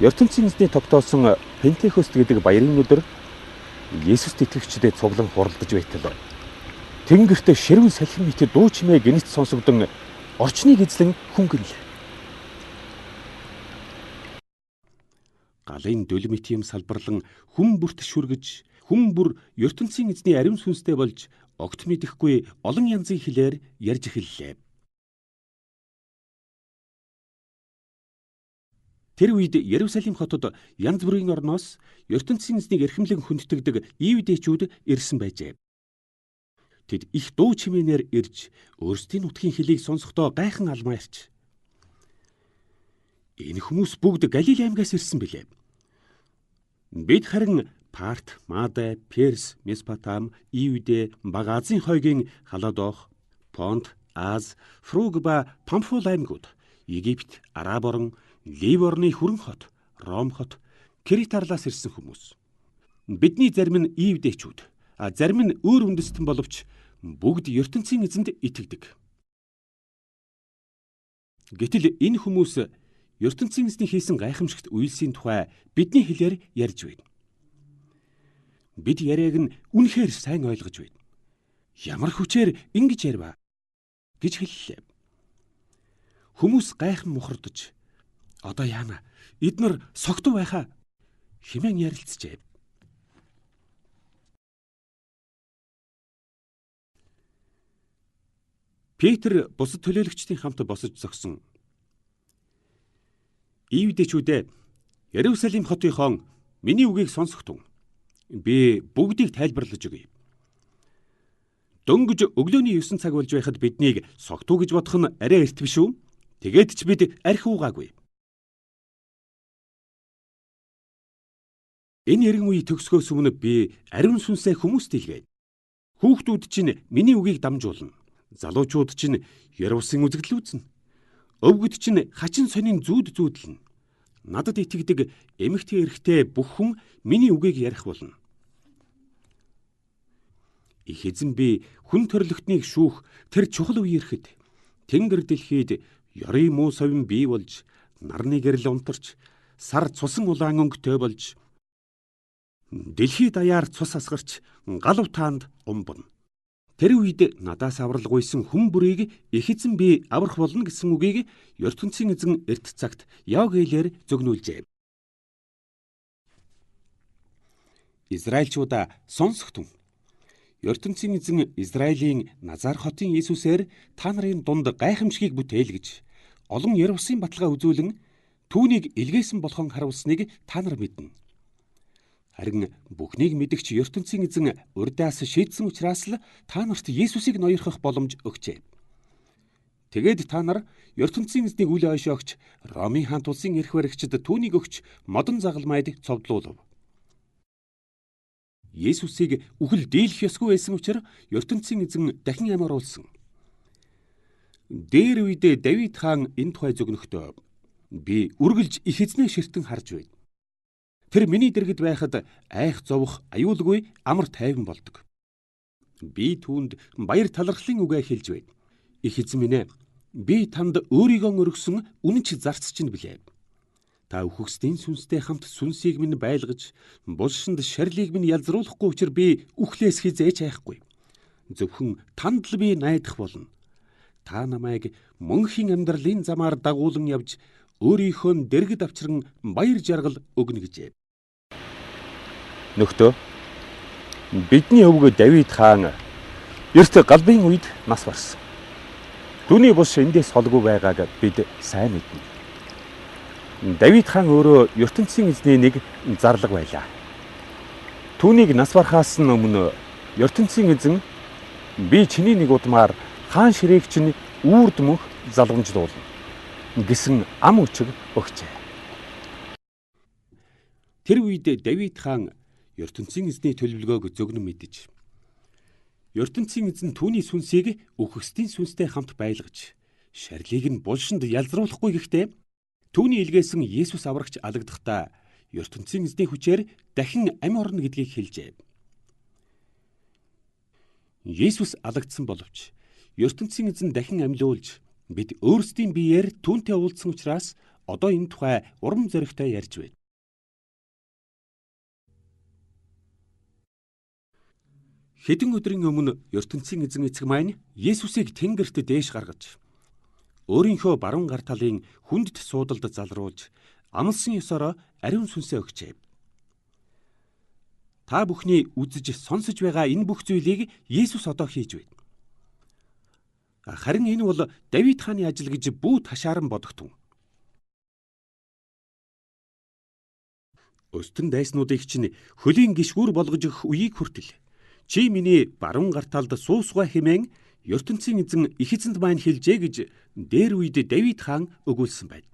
ертөнцийн эзний тогтоосон Пентекост гэдэг баярын өдөр Есүст итгэгчдэд цуглан хуралдаж байтал тэнгэрт ширүүн салхин мэт дуу чимээ гинэт сонсогдсон орчныг эзлэн хүн гинлээ. Галын дөлмит юм салбарлан хүн бүрт шүргэж, хүн бүр ертөнцийн эзний ариун сүнстэй болж огт мэдэхгүй олон янзын хэлээр ярьж эхэллээ. Тэр үед Иерусалим хотод янз бүрийн орноос ертөнцийн эзнийг эрхэмлэн хүндэтгдэг Иудээчүүд ирсэн байжээ. Тэд их дуу чимээнээр ирж өөрсдийн нутгийн хэлийг сонсохдоо гайхан алмаарч. Энэ хүмүүс бүгд Галил аймгаас ирсэн билээ. Бид харин Парт, Маде, Перс, Месопотам, Иудэ, Бага Азийн хойгийн Халадох, Понт, Аз, Фруг ба Памфул аймагуд, Египт, Араб орн, Лив орны хүрэн хот, Ром хот, Крит арлаас ирсэн хүмүүс. Бидний зарим нь Иудээчүүд, зарим нь өөр үндэстэн боловч бүгд ертөнцийн эзэнд итгэдэг. Гэтэл энэ хүмүүс ертөнцийн эзний хийсэн гайхамшигт үйлсийн тухай бидний хэлээр ярьж байна. Бид яриаг нь үнэхээр сайн ойлгож байна. Ямар хүчээр ингэж ярив гэж хэллээ. Хүмүүс гайхан мухардаж, одоо яана, эднэр согтуу байхаа хэмээн ярилцжээ. Петр бусад төлөөлөгчдийн хамт босож зогсон. Иудээчүүдээ, Иерусалим хотын хон миний үгийг сонсохтун. Би бүгдийг тайлбарлаж өгье. Дөнгөж өглөөний 9 цаг болж байхад биднийг согтуу гэж бодох нь арай эрт биш үү? Тэгээд ч бид архи уугаагүй. Энэ эргэн үе төгсгөөс өмнө би ариун сүнсээ хүмүүст илгээе. Хүүхдүүд чинь миний үгийг дамжуулна. Залуучууд чинь яруусын үзэгдэл үзнэ. Өвгөд чинь хачин сонин зүүдэлнэ. Надад итгэдэг эмэгтэй эрэгтэй бүх хүн миний үгийг ярих болно. Их эзэн би хүн төрлөختнийг шүүх тэр чухал үе ирэхэд тэнгэр дэлхийд ёрын муу совин бий болж, нарны гэрэл унтарч, сар цусан улаан өнгөтэй болж, дэлхий даяар цус асгарч, гал утаанд умбна. Тэр үед надаас авралгүйсэн хүн бүрийг их эзэн би аврах болно гэсэн үгийг ертөнцийн эзэн эрт цагт Явгээлээр зөгнүүлжээ. Израильчуудаа сонсохтун. ертөнцийн эзэн Израилийн Назар хотын Иесусээр та нарын дунд гайхамшигыг бүтээлгэж, олон Яруусын баталгаа үзүүлэн түүнийг илгээсэн болохон харуулсныг та нар мэднэ. Харин бүхнийг мэдгч ертөнцийн эзэн урьдаас шийдсэн учраас л та нарт Иесусыг ноёрхох боломж өгчээ. Тэгээд та нар ертөнцийн эзнийг үл ойшоогч Ромын хаант улсын эрх баригчид түүнийг өгч модон загалмайд цовдлуулав. Иесусыг үхэл дийлэх ёсгүй байсан учраас ертөнцийн эзэн дахин амируулсан. Дээр үедээ Давид хаан энэ тухай зөгнөхдөө би үргэлж их эзнээ ширтэн харж байна. Тэр миний дэргэд байхад айх зовох аюулгүй амар тайван болдог. Би түүнд баяр талархлын үгээ хэлж байна. Их эзэн минь ээ, би танд өөрийгөө өргөсөн үнэнч зарц чинь билээ. Та үхэгсдийн сүнстэй хамт сүнсийг минь байлгаж, булшинд шарлийг минь ялзруулахгүй учраас би үхлээс хизээч айхгүй. Зөвхөн танд л би найдах болно. Та намайг мөнхийн амьдралын замаар дагуулan явж, өөрийнхөө дэргэд авчран баяр жаргал өгнө гэжээ. Нөхдөө, бидний өвгө Давид хаан эрт галбын үед нас барсан. Түүний бус эндээс холгүй байгааг бид сайн мэднэ. Давид хаан өөрөө ертөнцийн эзний нэг зарлаг байлаа. Түүнийг нас барахаас өмнө ертөнцийн эзэн би чиний нэг удмаар хаан ширээг чинь үрд мөнх залгамжлуулна гэсэн ам өчиг өгчээ. Тэр үед Давид хаан ертөнцийн эзний төлөвлөгөөг зөгнөн мэдэж, ертөнцийн эзэн түүний сүнсийг үхэгсдийн сүнстэй хамт байлгаж, шарлийг нь булшинд ялзруулахгүй гэхдээ түүний илгээсэн Иесус аврагч алгadaхдаа ертөнцийн эзний хүчээр дахин амь орно гэдгийг хэлжээ. Иесус алагдсан боловч ертөнцийн эзэн дахин амьлуулж, бид өөрсдийн биеэр түүнтэй уулзсан учраас одоо энэ тухай урам зоригтой ярьж байна. Хэдэн өдрийн өмнө ертөнцийн эзэн эцэг маань Есүсийг тэнгэрт дээш гаргаж өөрийнхөө баруун гар талын хүндэт суудалд залруулж амлсан ёсоор ариун сүнсээ өгчээ. Та бүхний үзэж сонсож байгаа энэ бүх зүйлийг Есүс одоо хийж байна. Харин энэ бол Давид хааны ажил гэж бүү ташааран бодогтун. Өстөн дайснуудыг чинь хөлийн гишгүүр болгож өгөх үеийг хүртэл чи миний баруун гар талд суусгаа хэмээн ертөнцийн эзэн их эзэнд маань хэлжээ гэж дээр үед Давид хаан өгүүлсэн байна.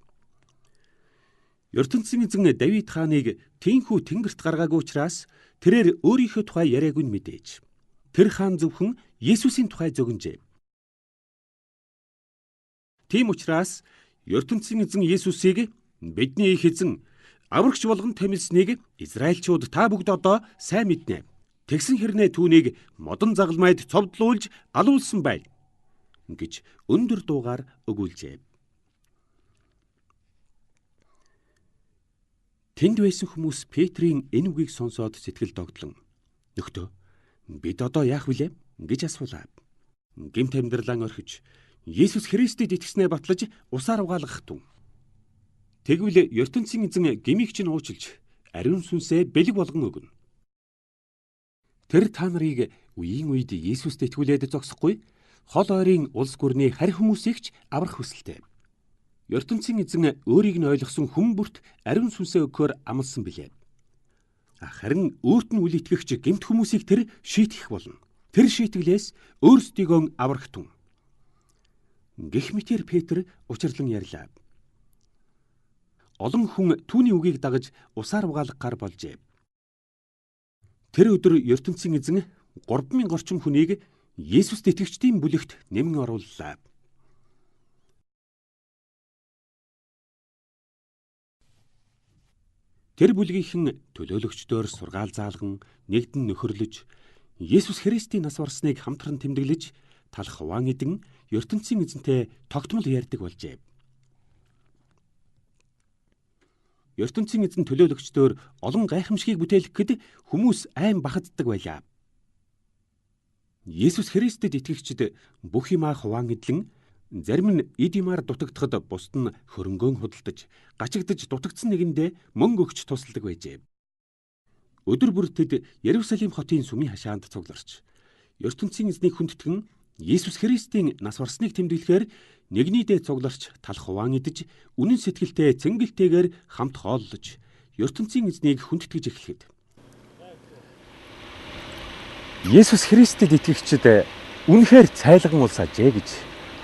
ертөнцийн эзэн Давид хааныг тийхүү тэнгэрт гаргаагүй учраас тэрээр өөрийнхөө тухай яриаг нь мэдээж. Тэр хаан зөвхөн Есүсийн тухай зөгнжээ. Тийм учраас ертөнцийн эзэн Есүсийг бидний их эзэн аврагч болгон томилсныг Израильчууд та бүгд одоо сайн мэднэ. Тэгсэн хэрнээ түүнийг модон загалмайд цовдлуулж алуулсан байна гэж өндөр дуугаар өгүүлжээ. Тэнд байсан хүмүүс Петрийн энэ үгийг сонсоод сэтгэл догтлон "Нөхдөө, бид одоо яах вүлээ?" гэж асуулаа. Гэмт амьдралаа орхиж Есүс Христэд итгэснээ батлаж усаар угаалгах тун. Тэгвэл ертөнцийн эзэн гмийг чинь уучлж ариун сүнсээ бэлэг болгон өгнө. Тэр та нарыг үеийн үед Есүст итгүүлээд зогсохгүй хол ойрын улс гүрний харь хүмүүсийг ч аврах хүсэлтэй. ертөнцийн эзэн өөрийг нь ойлгосон хүн бүрт ариун сүнсээ өгөхөөр амласан билээ. Харин өөрт нь үл итгэгч гэмт хүмүүсийг тэр шийтгэх болно. Тэр шийтгэлээс өөрсдийгөө аврах тун. Гэх мэтээр Петр учирлан ярьлаа. Олон хүн түүний үгийг дагаж усаар угаалгахаар болжээ. Тэр өдөр ертөнцийн эзэн 3000 орчим хүнийг Есүст итгэгчдийн бүлэгт нэмэн орууллаа. Тэр бүлгийнхэн төлөөлөгчдөөр сургаал заалган нэгдэн нөхөрлөж Есүс Христийн нас барсныг хамтран тэмдэглэж талах хуваан идэн ертөнцийн эзэнтэй тогтмол ярьдаг болжээ. ертөнцийн эзэн төлөөлөгчдөөр олон гайхамшигыг бүтээлгэхэд хүмүүс айн бахаддаг байлаа. Есүс Христэд итгэгчид бүх юмаа хуваан идлэн зарим нь эд юмар дутагдахад бусд нь хөрөнгөөн худалдаж, гачигдж дутагдсан нэгэндээ мөнгө өгч тусалдаг байжээ. Өдөр бүр тэд Иерусалим хотын сүмийн хашаанд цугларч ертөнцийн эзнийг хүндэтгэн Есүс Христийн нас барсныг тэмдэглэхээр нэгнийдээ цугларч талах хуваан идэж, үнэн сэтгэлтэй цэнгэлтэйгээр хамт хооллож ертөнцийн эзнийг хүндэтгэж эхлэхэд Есүс Христэд итгэгчид үнэхээр цайлган улс ажээ гэж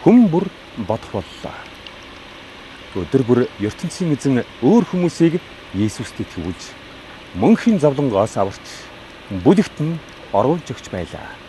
хүн бүр бодох боллоо. Өдөр бүр ертөнцийн эзэн өөр хүмүүсийг Есүст итгэвүүлж мөнхийн зовлонгоос аварч бүлэгт нь оруулж өгч байлаа.